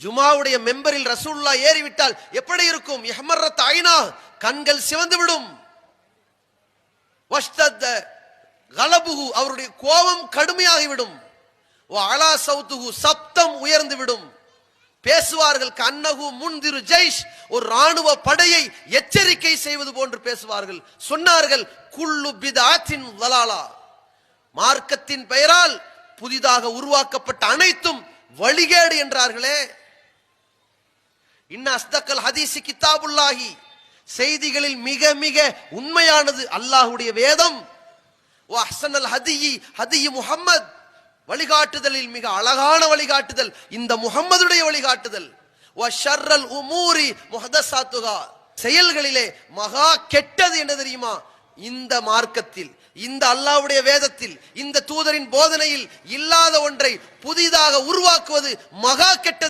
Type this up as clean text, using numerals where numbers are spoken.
ஜுமாவுடைய மெம்பரில் ரசூலுல்லாஹ் ஏறிவிட்டால் எப்படி இருக்கும்? இஹ்மர்ரத் ஐனா, கண்கள் சிவந்து விடும். வஷ்தத கலபுஹு, அவருடைய கோபம் கடுமையாகிவிடும். வ அலா சௌதுஹு, சப்தம் உயர்ந்து விடும். பேசுவார்கள் கன்னஹு முன்திரு ஜைஷ், ஒரு ராணுவ படையை எச்சரிக்கை செய்வது போன்று பேசுவார்கள். சொன்னார்கள் குல்லு பித்அத்தின் ضலாலா, மார்க்கத்தின் பெயரால் புதிதாக உருவாக்கப்பட்ட அனைத்தும் வழிகேடு என்றார்களே. இன்ன அஸ்தகல் ஹதீஸ் கிதாபுல்லாஹி, செய்திகளில் மிக மிக உண்மையானது அல்லாஹ்வுடைய வேதம். வ அஹ்ஸனல் ஹதீயி ஹதீயு முஹம்மத், வழிகாட்டுதலில் மிக அழகான வழிகாட்டுதல் இந்த முஹம்மதுடைய வழிகாட்டுதல். வ ஷர்ரல் உமூரி முஹதஸாத்துஹா, செயல்களிலே மகா கெட்டது என்ன தெரியுமா? இந்த மார்க்கத்தில், இந்த அல்லாஹ்வுடைய வேதத்தில், இந்த தூதரின் போதனையில் இல்லாத ஒன்றை புதிதாக உருவாக்குவது மகா கெட்டது.